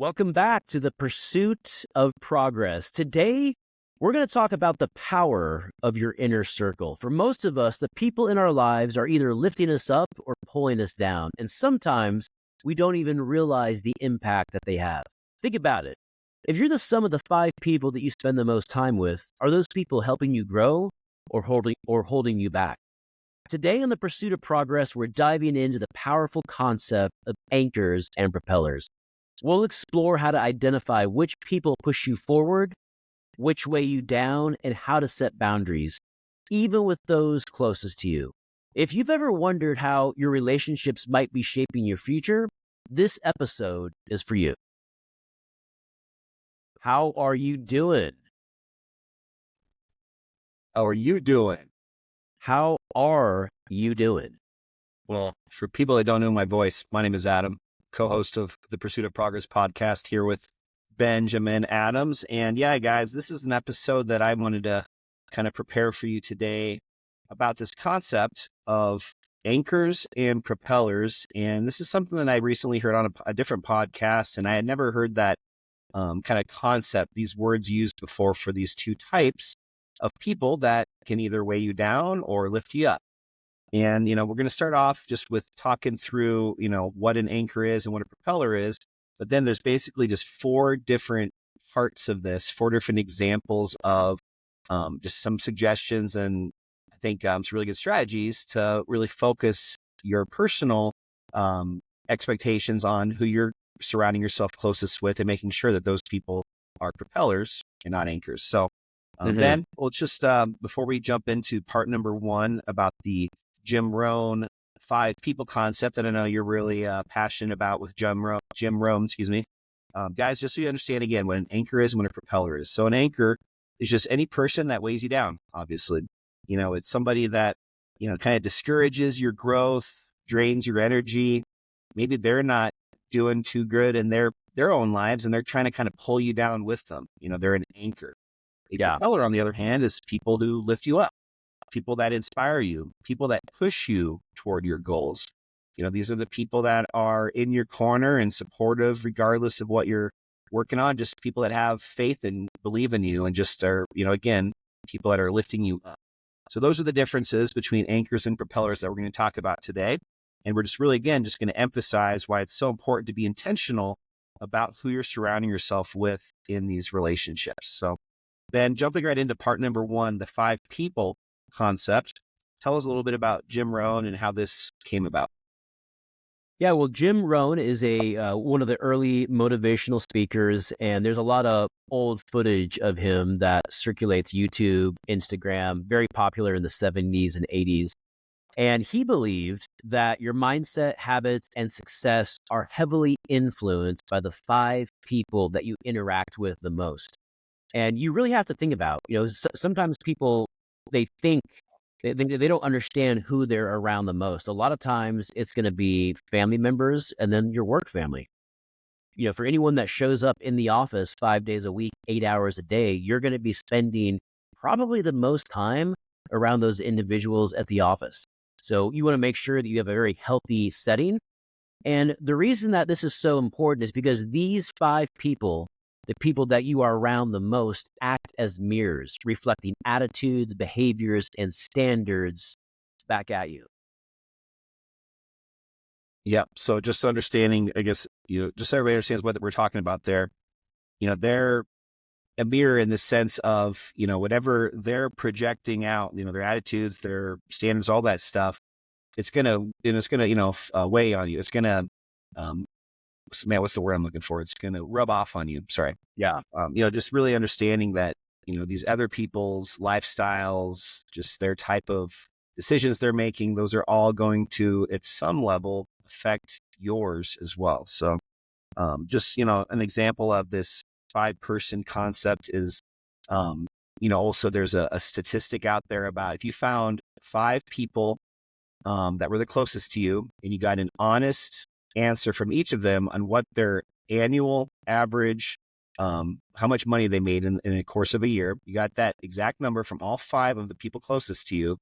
Welcome back to the Pursuit of Progress. Today, we're going to talk about the power of your inner circle. For most of us, the people in our lives are either lifting us up or pulling us down. And sometimes we don't even realize the impact that they have. Think about it. If you're the sum of the 5 people that you spend the most time with, are those people helping you grow or holding you back? Today on the Pursuit of Progress, we're diving into the powerful concept of anchors and propellers. We'll explore how to identify which people push you forward, which weigh you down, and how to set boundaries, even with those closest to you. If you've ever wondered how your relationships might be shaping your future, this episode is for you. How are you doing? How are you doing? How are you doing? Well, for people that don't know my voice, my name is Adam, co-host of the Pursuit of Progress podcast here with Benjamin Adams. And yeah, guys, this is an episode that I wanted to kind of prepare for you today about this concept of anchors and propellers. And this is something that I recently heard on a different podcast, and I had never heard that kind of concept, these words used before for these two types of people that can either weigh you down or lift you up. And, we're going to start off just with talking through, what an anchor is and what a propeller is. But then there's basically just 4 different parts of this, 4 different examples of just some suggestions and I think some really good strategies to really focus your personal expectations on who you're surrounding yourself closest with and making sure that those people are propellers and not anchors. So then we'll just, before we jump into part number 1 about the Jim Rohn 5 people concept that I know you're really passionate about with Jim Rohn, guys, just so you understand again what an anchor is and what a propeller is. So an anchor is just any person that weighs you down, obviously. It's somebody that, kind of discourages your growth, drains your energy. Maybe they're not doing too good in their own lives and they're trying to kind of pull you down with them. They're an anchor. A propeller, on the other hand, is people who lift you up, people that inspire you, people that push you toward your goals. These are the people that are in your corner and supportive regardless of what you're working on, just people that have faith and believe in you and just are, again, people that are lifting you up. So those are the differences between anchors and propellers that we're going to talk about today. And we're just really, again, just going to emphasize why it's so important to be intentional about who you're surrounding yourself with in these relationships. So Ben, jumping right into part number 1, the 5 people concept, tell us a little bit about Jim Rohn and how this came about. Yeah, well, Jim Rohn is one of the early motivational speakers, and there's a lot of old footage of him that circulates YouTube, Instagram, very popular in the 70s and 80s. And he believed that your mindset, habits, and success are heavily influenced by the 5 people that you interact with the most. And you really have to think about, sometimes people, they think they don't understand who they're around the most. A lot of times it's going to be family members and then your work family. For anyone that shows up in the office 5 days a week, 8 hours a day, you're going to be spending probably the most time around those individuals at the office. So you want to make sure that you have a very healthy setting. And the reason that this is so important is because these 5 people, the people that you are around the most, act as mirrors, reflecting attitudes, behaviors, and standards back at you. Yeah. So just understanding, I guess, just so everybody understands what we're talking about there, they're a mirror in the sense of, whatever they're projecting out, their attitudes, their standards, all that stuff, it's going to, weigh on you. It's going to, man, what's the word I'm looking for? It's going to rub off on you. Sorry. Yeah. Just really understanding that, these other people's lifestyles, just their type of decisions they're making, those are all going to, at some level, affect yours as well. So just, an example of this 5-person concept is, also there's a statistic out there about if you found 5 people that were the closest to you and you got an honest answer from each of them on what their annual average, how much money they made in the course of a year. You got that exact number from all 5 of the people closest to you.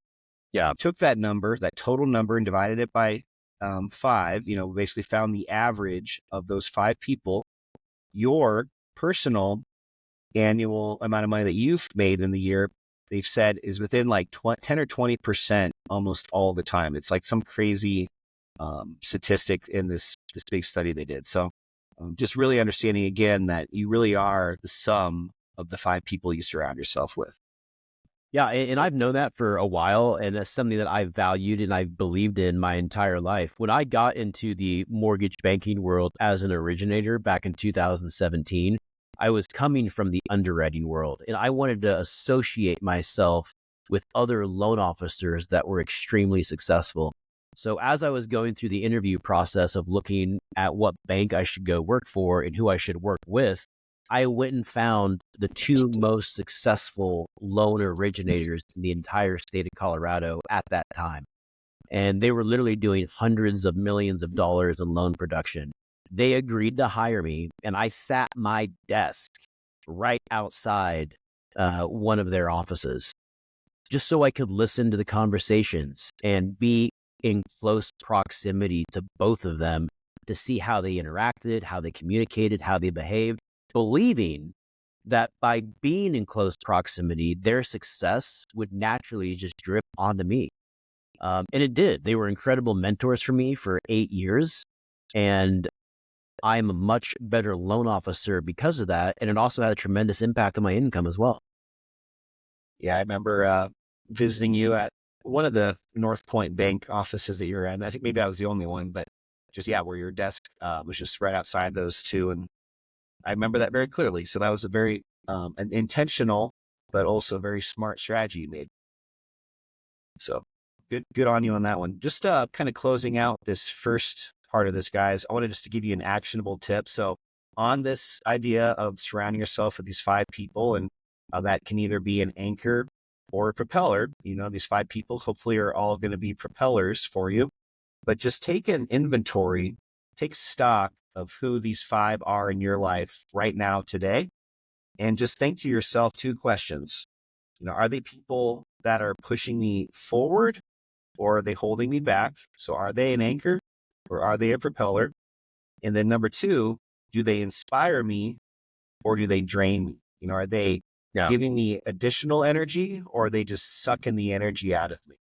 Yeah. You took that number, that total number, and divided it by 5, basically found the average of those 5 people. your personal annual amount of money that you've made in the year, they've said is within like 10 or 20% almost all the time. It's like some crazy statistic in this big study they did. So just really understanding again that you really are the sum of the 5 people you surround yourself with. Yeah, and I've known that for a while, and that's something that I've valued and I've believed in my entire life. When I got into the mortgage banking world as an originator back in 2017, I was coming from the underwriting world, and I wanted to associate myself with other loan officers that were extremely successful. So as I was going through the interview process of looking at what bank I should go work for and who I should work with, I went and found the 2 most successful loan originators in the entire state of Colorado at that time. And they were literally doing hundreds of millions of dollars in loan production. They agreed to hire me, and I sat my desk right outside one of their offices just so I could listen to the conversations and be in close proximity to both of them to see how they interacted, how they communicated, how they behaved, believing that by being in close proximity, their success would naturally just drip onto me. And it did. They were incredible mentors for me for 8 years. And I'm a much better loan officer because of that. And it also had a tremendous impact on my income as well. Yeah, I remember visiting you at one of the North Point Bank offices that you're in. I think maybe I was the only one, but just, yeah, where your desk was just right outside those 2. And I remember that very clearly. So that was a very an intentional, but also very smart strategy you made. So good on you on that one. Just kind of closing out this first part of this, guys, I wanted just to give you an actionable tip. So on this idea of surrounding yourself with these 5 people, and that can either be an anchor or a propeller, these 5 people hopefully are all going to be propellers for you, but just take an inventory, take stock of who these 5 are in your life right now today. And just think to yourself 2 questions. Are they people that are pushing me forward, or are they holding me back? So are they an anchor or are they a propeller? And then number 2, do they inspire me or do they drain me? Are they giving me additional energy, or are they just sucking the energy out of me?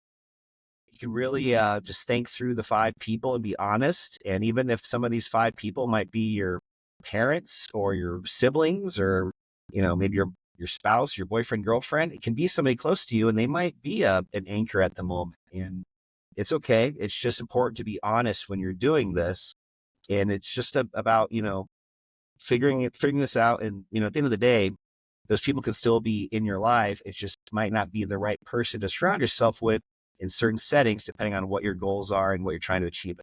You can really just think through the 5 people and be honest. And even if some of these 5 people might be your parents or your siblings, or, maybe your spouse, your boyfriend, girlfriend, it can be somebody close to you, and they might be an anchor at the moment. And it's okay. It's just important to be honest when you're doing this. And it's just about, figuring this out. And, at the end of the day, those people can still be in your life. It just might not be the right person to surround yourself with in certain settings, depending on what your goals are and what you're trying to achieve.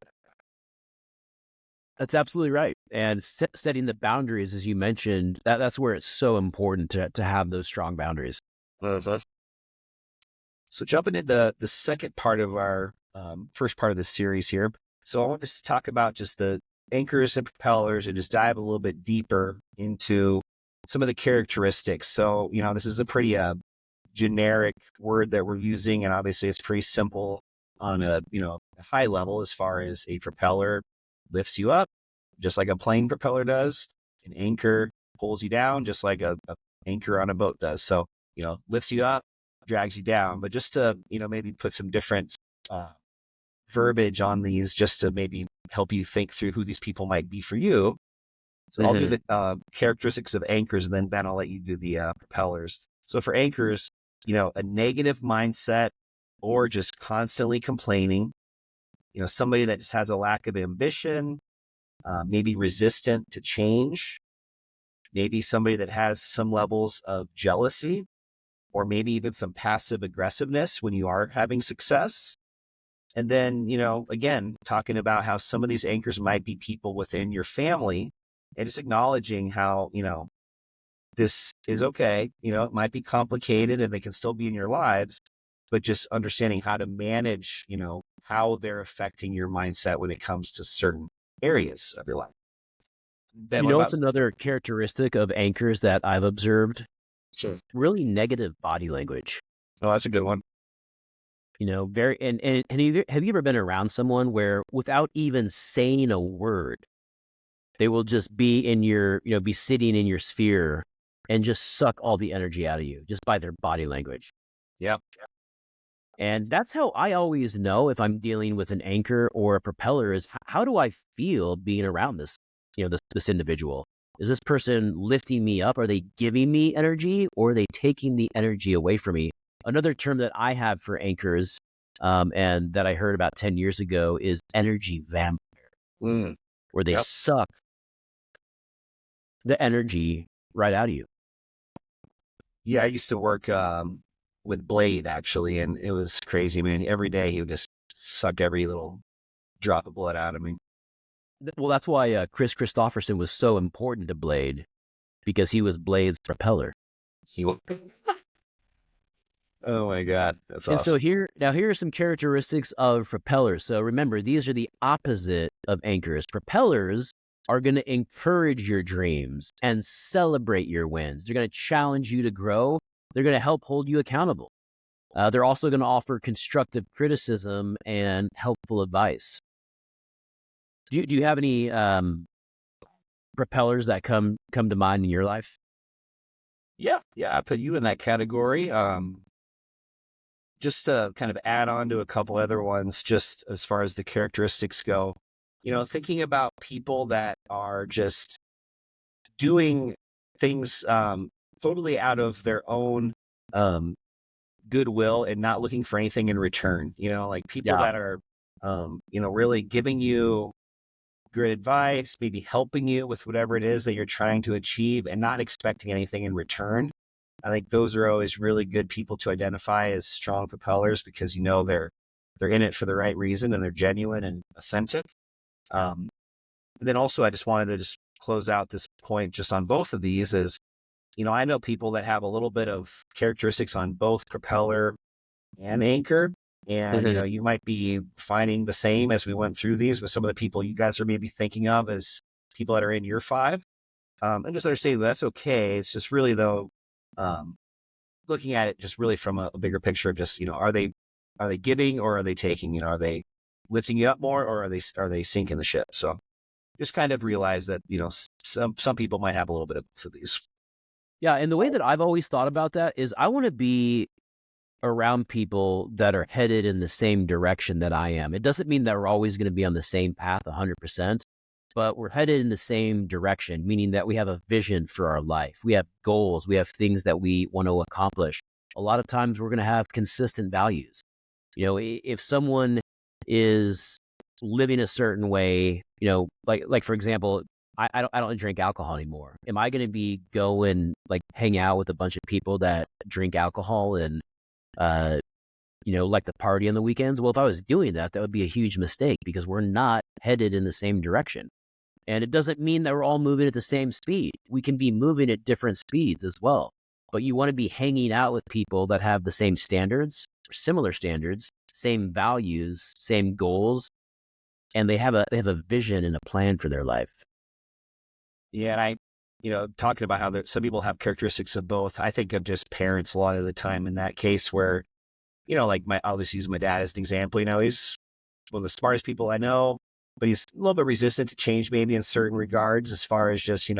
That's absolutely right. And setting the boundaries, as you mentioned, that's where it's so important to have those strong boundaries. So jumping into the second part of our first part of the series here. So I want us to talk about just the anchors and propellers and just dive a little bit deeper into some of the characteristics. So, this is a pretty generic word that we're using, and obviously it's pretty simple on a high level. As far as a propeller lifts you up just like a plane propeller does, an anchor pulls you down just like a anchor on a boat does. So lifts you up, drags you down. But just to maybe put some different verbiage on these, just to maybe help you think through who these people might be for you. So I'll do the characteristics of anchors, and then Ben, I'll let you do the propellers. So for anchors, a negative mindset or just constantly complaining, somebody that just has a lack of ambition, maybe resistant to change, maybe somebody that has some levels of jealousy, or maybe even some passive aggressiveness when you are having success. And then, again, talking about how some of these anchors might be people within your family, and just acknowledging how, this is okay. It might be complicated and they can still be in your lives, but just understanding how to manage, how they're affecting your mindset when it comes to certain areas of your life. Ben, It's another characteristic of anchors that I've observed? Sure. Really negative body language. Oh, that's a good one. Very, and have you ever been around someone where without even saying a word, They will just be in your, be sitting in your sphere and just suck all the energy out of you just by their body language. Yep. And that's how I always know if I'm dealing with an anchor or a propeller is how do I feel being around this, this individual? Is this person lifting me up? Are they giving me energy or are they taking the energy away from me? Another term that I have for anchors and that I heard about 10 years ago is energy vampire, where they Yep. suck the energy right out of you. Yeah, I used to work with Blade actually, and it was crazy. I mean, every day he would just suck every little drop of blood out of me. Well, that's why Chris Christopherson was so important to Blade because he was Blade's propeller. He will. Oh my God, that's And so awesome. here are some characteristics of propellers. So remember, these are the opposite of anchors. Propellers are going to encourage your dreams and celebrate your wins. They're going to challenge you to grow. They're going to help hold you accountable. They're also going to offer constructive criticism and helpful advice. Do you have any propellers that come to mind in your life? Yeah, I put you in that category. Just to kind of add on to a couple other ones, just as far as the characteristics go, thinking about people that are just doing things totally out of their own um, goodwill and not looking for anything in return. Like people Yeah. that are, really giving you good advice, maybe helping you with whatever it is that you're trying to achieve and not expecting anything in return. I think those are always really good people to identify as strong propellers because they're in it for the right reason and they're genuine and authentic. And then also I just wanted to just close out this point just on both of these is, I know people that have a little bit of characteristics on both propeller and anchor. And, you might be finding the same as we went through these with some of the people you guys are maybe thinking of as people that are in your five. And just understanding that's okay. It's just really though, looking at it just really from a bigger picture of just, are they giving or are they taking, are they lifting you up more or are they sinking the ship? So just kind of realize that, some people might have a little bit of both of these. Yeah. And the way that I've always thought about that is I want to be around people that are headed in the same direction that I am. It doesn't mean that we're always going to be on the same path 100%, but we're headed in the same direction, meaning that we have a vision for our life. We have goals. We have things that we want to accomplish. A lot of times we're going to have consistent values. If someone is living a certain way, like for example, I don't drink alcohol anymore. Am I going to be going like hang out with a bunch of people that drink alcohol and like the party on the weekends? Well, if I was doing that, that would be a huge mistake because we're not headed in the same direction. And it doesn't mean that we're all moving at the same speed. We can be moving at different speeds as well. But you want to be hanging out with people that have the same standards, similar standards, same values, same goals, and they have a vision and a plan for their life. Yeah, and talking about how some people have characteristics of both. I think of just parents a lot of the time in that case where, like I'll just use my dad as an example. He's one of the smartest people I know, but he's a little bit resistant to change maybe in certain regards as far as just,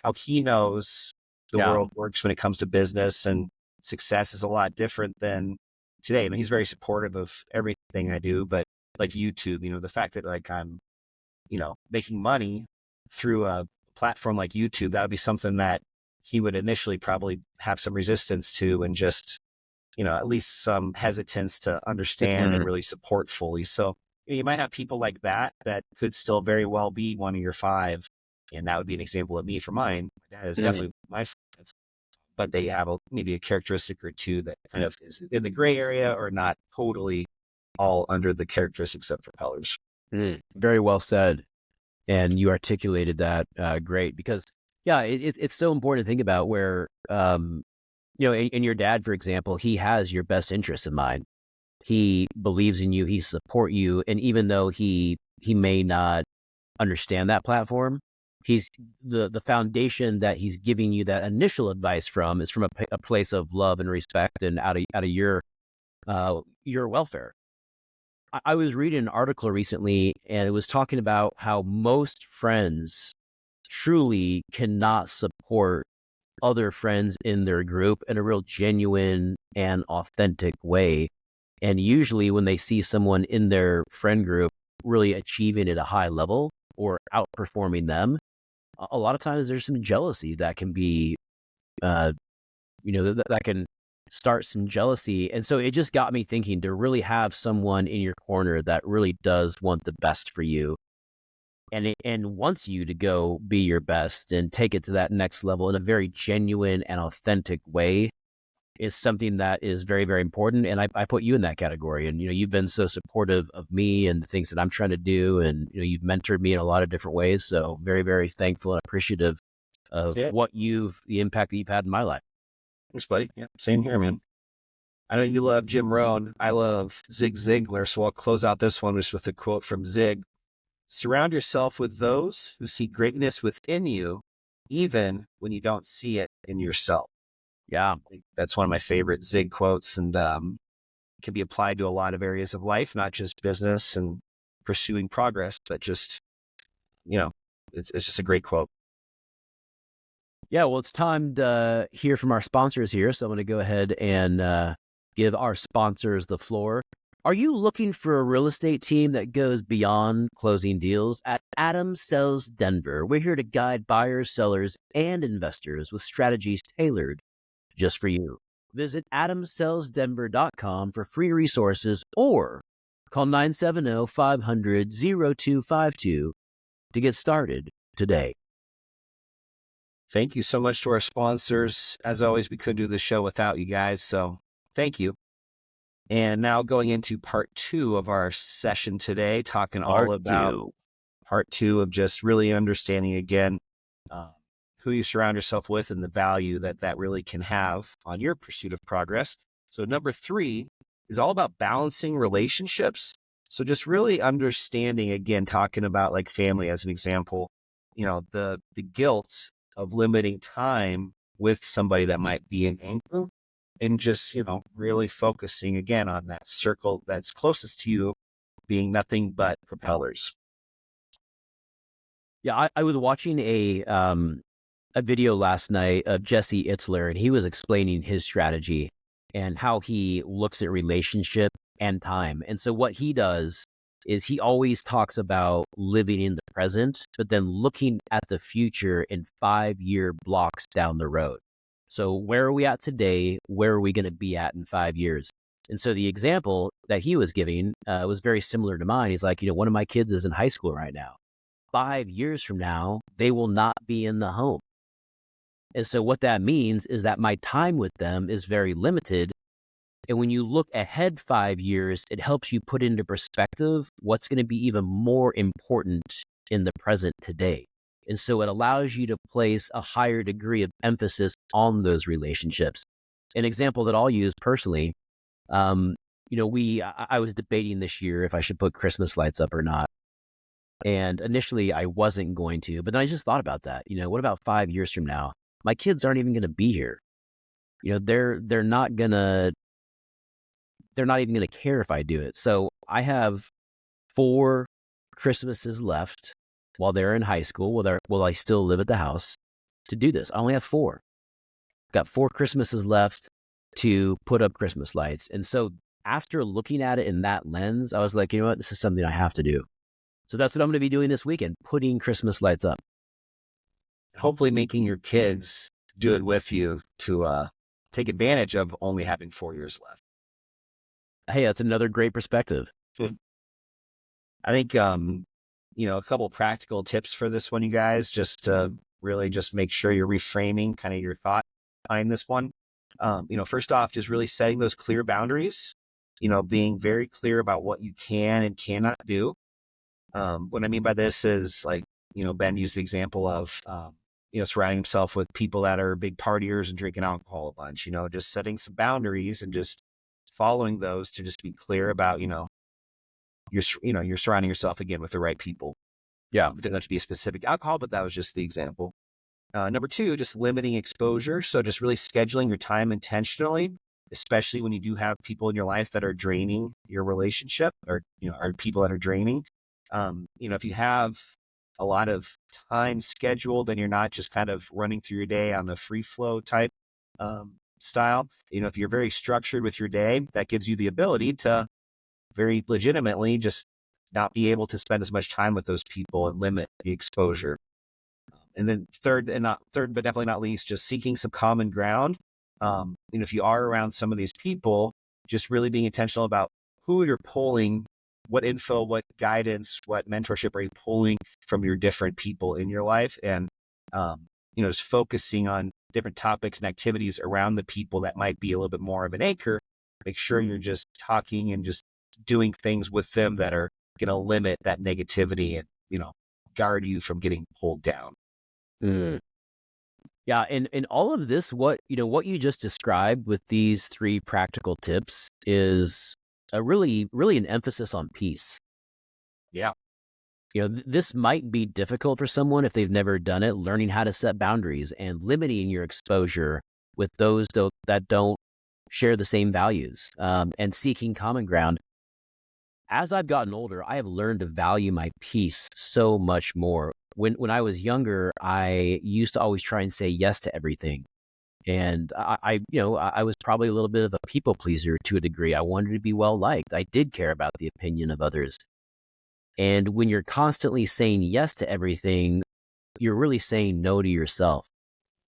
how he knows the world works when it comes to business and success is a lot different than today. He's very supportive of everything I do, but like YouTube, the fact that like I'm, making money through a platform like YouTube, that would be something that he would initially probably have some resistance to and just, at least some hesitance to understand and really support fully. So you might have people like that could still very well be one of your five. And that would be an example of me for mine. My dad is definitely my five, but they have maybe a characteristic or two that kind of is in the gray area or not totally all under the characteristics of propellers. Very well said. And you articulated that great because, it's so important to think about where, in your dad, for example, he has your best interests in mind. He believes in you, he supports you. And even though he may not understand that platform, he's the foundation that he's giving you that initial advice from is from a place of love and respect and out of your welfare. I was reading an article recently and it was talking about how most friends truly cannot support other friends in their group in a real genuine and authentic way. And usually when they see someone in their friend group really achieving at a high level or outperforming them, a lot of times there's some jealousy that can be, that can start some jealousy. And so it just got me thinking, to really have someone in your corner that really does want the best for you and wants you to go be your best and take it to that next level in a very genuine and authentic way is something that is very, very important. And I put you in that category. And, you've been so supportive of me and the things that I'm trying to do. And, you've mentored me in a lot of different ways. So very, very thankful and appreciative of Yeah. the impact that you've had in my life. Thanks, buddy. Yeah, same here, man. I know you love Jim Rohn. I love Zig Ziglar. So I'll close out this one just with a quote from Zig. Surround yourself with those who see greatness within you, even when you don't see it in yourself. Yeah. That's one of my favorite Zig quotes, and can be applied to a lot of areas of life, not just business and pursuing progress, but just, it's just a great quote. Yeah, well, it's time to hear from our sponsors here. So I'm going to go ahead and give our sponsors the floor. Are you looking for a real estate team that goes beyond closing deals? At Adams Sells Denver, we're here to guide buyers, sellers, and investors with strategies tailored just for you. Visit adamsellsdenver.com for free resources or call 970-500-0252 to get started today. Thank you so much to our sponsors. As always, we couldn't do the show without you guys, so thank you. And now going into part 2 of our session today, talking all about part 2 of just really understanding again who you surround yourself with and the value that really can have on your pursuit of progress. So number 3 is all about balancing relationships. So just really understanding, again, talking about like family as an example, the guilt of limiting time with somebody that might be an anchor, and just, really focusing again on that circle that's closest to you being nothing but propellers. Yeah, I was watching a video last night of Jesse Itzler, and he was explaining his strategy and how he looks at relationship and time. And so what he does is he always talks about living in the present, but then looking at the future in 5-year blocks down the road. So where are we at today? Where are we going to be at in 5 years? And so the example that he was giving was very similar to mine. He's like, one of my kids is in high school right now. 5 years from now, they will not be in the home. And so what that means is that my time with them is very limited. And when you look ahead 5 years, it helps you put into perspective what's going to be even more important in the present today. And so it allows you to place a higher degree of emphasis on those relationships. An example that I'll use personally, I was debating this year if I should put Christmas lights up or not. And initially I wasn't going to, but then I just thought about that. What about 5 years from now? My kids aren't even going to be here. They're not even going to care if I do it. So I have 4 Christmases left while they're in high school, while I still live at the house, to do this. I only have 4. Got 4 Christmases left to put up Christmas lights. And so after looking at it in that lens, I was like, you know what? This is something I have to do. So that's what I'm going to be doing this weekend, putting Christmas lights up. Hopefully making your kids do it with you to take advantage of only having 4 years left. Hey, that's another great perspective. I think, a couple practical tips for this one, you guys, just to really just make sure you're reframing kind of your thought behind this one. First off, just really setting those clear boundaries, being very clear about what you can and cannot do. What I mean by this is like, Ben used the example of, surrounding himself with people that are big partiers and drinking alcohol a bunch, just setting some boundaries and just following those to just be clear about, you're surrounding yourself again with the right people. Yeah. It doesn't have to be a specific alcohol, but that was just the example. Number 2, just limiting exposure. So just really scheduling your time intentionally, especially when you do have people in your life that are draining your relationship or, are people that are draining. If you have a lot of time scheduled and you're not just kind of running through your day on a free flow type style. If you're very structured with your day, that gives you the ability to very legitimately just not be able to spend as much time with those people and limit the exposure. And then third, but definitely not least, just seeking some common ground. If you are around some of these people, just really being intentional about who you're pulling, what info, what guidance, what mentorship are you pulling from your different people in your life, and just focusing on different topics and activities around the people that might be a little bit more of an anchor. Make sure you're just talking and just doing things with them that are going to limit that negativity and guard you from getting pulled down. Mm. Yeah, and all of this, what you just described with these 3 practical tips is a really an emphasis on peace. Yeah. This might be difficult for someone if they've never done it, learning how to set boundaries and limiting your exposure with those that don't share the same values, and seeking common ground. As I've gotten older, I have learned to value my peace so much more. When I was younger, I used to always try and say yes to everything. And I was probably a little bit of a people pleaser to a degree. I wanted to be well liked. I did care about the opinion of others. And when you're constantly saying yes to everything, you're really saying no to yourself.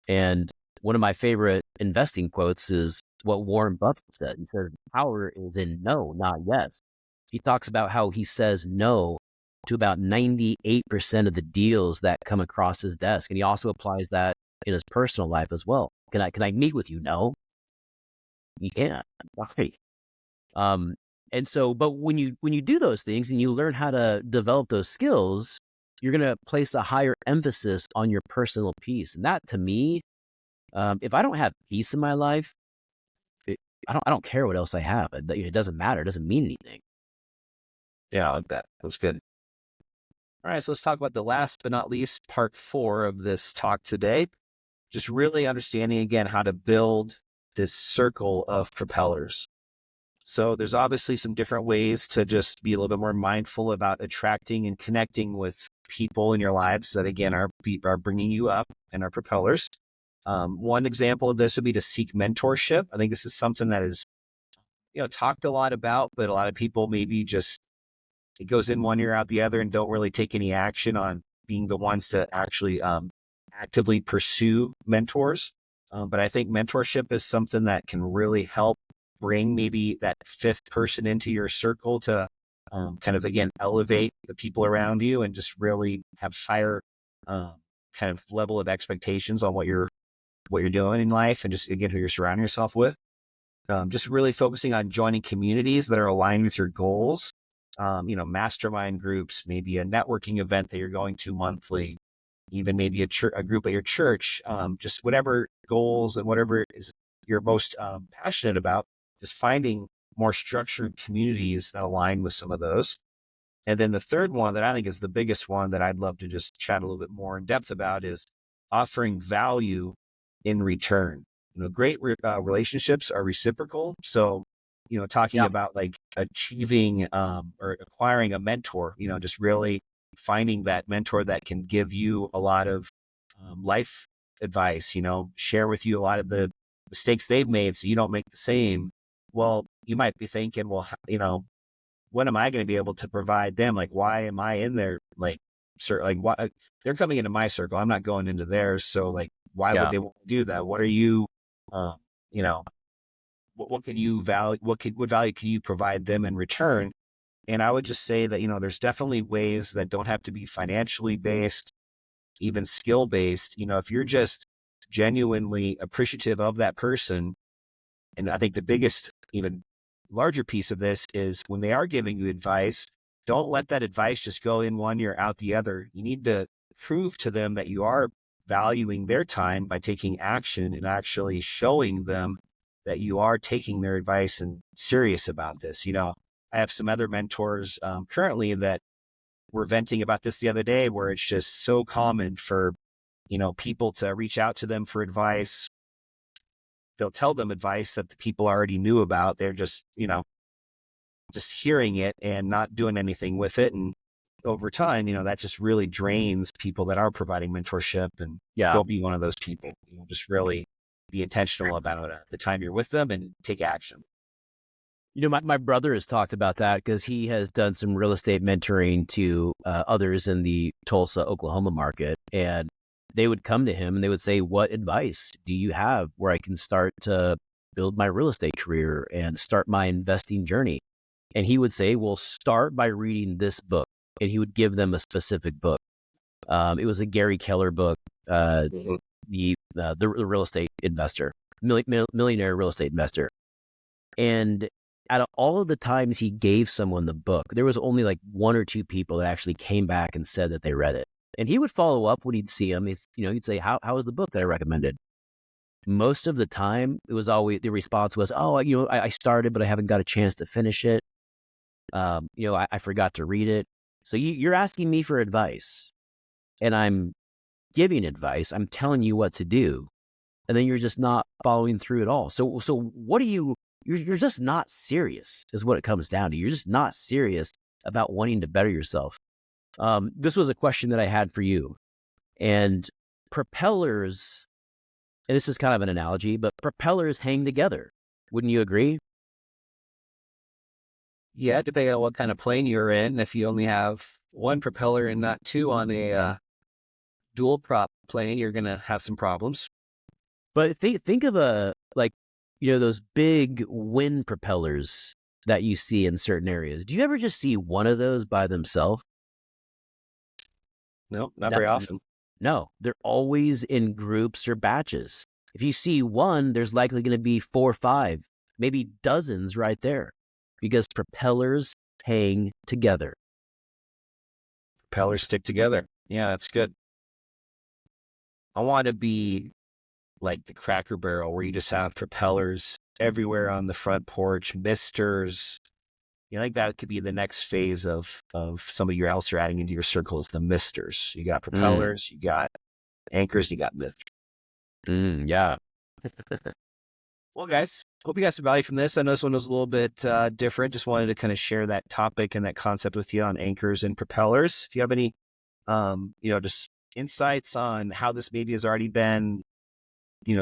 And one of my favorite investing quotes is what Warren Buffett said. He says, power is in no, not yes. He talks about how he says no to about 98% of the deals that come across his desk. And he also applies that in his personal life as well. Can I meet with you? No, you can't. Why? And so, but when you do those things and you learn how to develop those skills, you're going to place a higher emphasis on your personal peace. And that, to me, if I don't have peace in my life, I don't care what else I have. It doesn't matter. It doesn't mean anything. Yeah, I like that. That's good. All right, so let's talk about the last but not least, part 4 of this talk today. Just really understanding again how to build this circle of propellers. So there's obviously some different ways to just be a little bit more mindful about attracting and connecting with people in your lives that again are bringing you up and are propellers. One example of this would be to seek mentorship. I think this is something that is talked a lot about, but a lot of people maybe just it goes in one ear out the other and don't really take any action on being the ones to actually actively pursue mentors. But I think mentorship is something that can really help bring maybe that 5th person into your circle to kind of, again, elevate the people around you and just really have higher kind of level of expectations on what you're doing in life and just, again, who you're surrounding yourself with. Just really focusing on joining communities that are aligned with your goals. Mastermind groups, maybe a networking event that you're going to monthly, even maybe a group at your church, just whatever goals and whatever is you're most passionate about, just finding more structured communities that align with some of those. And then the third one that I think is the biggest one that I'd love to just chat a little bit more in depth about is offering value in return. Great relationships are reciprocal. So, talking Yeah. about like achieving or acquiring a mentor, just really finding that mentor that can give you a lot of life advice, share with you a lot of the mistakes they've made so you don't make the same. Well, you might be thinking, well, when am I going to be able to provide them? Like, why am I in there? Like, why they're coming into my circle? I'm not going into theirs. So, like, why would Yeah. they want to do that? What are you, you know, what can you value? What value can you provide them in return? And I would just say that there's definitely ways that don't have to be financially based, even skill based. If you're just genuinely appreciative of that person, and I think the biggest, even larger piece of this is when they are giving you advice, don't let that advice just go in one ear, out the other. You need to prove to them that you are valuing their time by taking action and actually showing them that you are taking their advice and serious about this. I have some other mentors currently that were venting about this the other day, where it's just so common for, people to reach out to them for advice. They'll tell them advice that the people already knew about. They're just, just hearing it and not doing anything with it. And over time, that just really drains people that are providing mentorship. And Yeah. don't be one of those people. Just really be intentional about the time you're with them and take action. My brother has talked about that because he has done some real estate mentoring to others in the Tulsa, Oklahoma market. And they would come to him and they would say, what advice do you have where I can start to build my real estate career and start my investing journey? And he would say, well, start by reading this book. And he would give them a specific book. It was a Gary Keller book, the real estate investor, millionaire real estate investor. And out of all of the times he gave someone the book, there was only like one or two people that actually came back and said that they read it. And he would follow up when he'd see him. He'd say, how was the book that I recommended? Most of the time, it was always, the response was, oh, I started, but I haven't got a chance to finish it. I forgot to read it. So you're asking me for advice and I'm giving advice. I'm telling you what to do. And then you're just not following through at all. So what are you're just not serious is what it comes down to. You're just not serious about wanting to better yourself. This was a question that I had for you. And propellers, and this is kind of an analogy, but propellers hang together. Wouldn't you agree? Yeah, depending on what kind of plane you're in. If you only have one propeller and not two on a dual prop plane, you're going to have some problems. But think of those big wind propellers that you see in certain areas. Do you ever just see one of those by themselves? No, not very often. No, they're always in groups or batches. If you see one, there's likely going to be 4 or 5, maybe dozens right there, because propellers hang together. Propellers stick together. Yeah, that's good. I want to be like the Cracker Barrel where you just have propellers everywhere on the front porch, misters. I think that could be the next phase of somebody else you're adding into your circle is the misters. You got propellers, you got anchors, you got misters. Yeah. Well, guys, hope you guys some value from this. I know this one was a little bit different. Just wanted to kind of share that topic and that concept with you on anchors and propellers. If you have any, just insights on how this maybe has already been,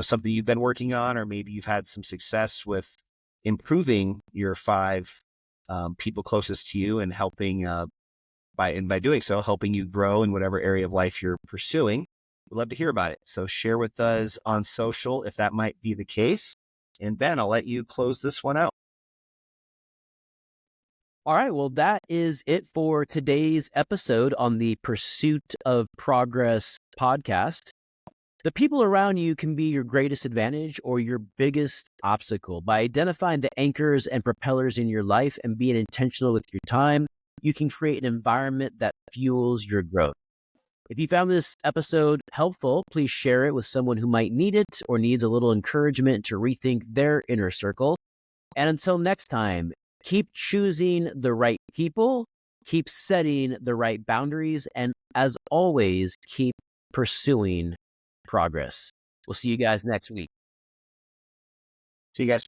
something you've been working on, or maybe you've had some success with improving your 5 people closest to you and helping by doing so, helping you grow in whatever area of life you're pursuing. We'd love to hear about it. So share with us on social if that might be the case. And Ben, I'll let you close this one out. All right. Well, that is it for today's episode on the Pursuit of Progress podcast. The people around you can be your greatest advantage or your biggest obstacle. By identifying the anchors and propellers in your life and being intentional with your time, you can create an environment that fuels your growth. If you found this episode helpful, please share it with someone who might need it or needs a little encouragement to rethink their inner circle. And until next time, keep choosing the right people, keep setting the right boundaries, and as always, keep pursuing progress. We'll see you guys next week. See you guys.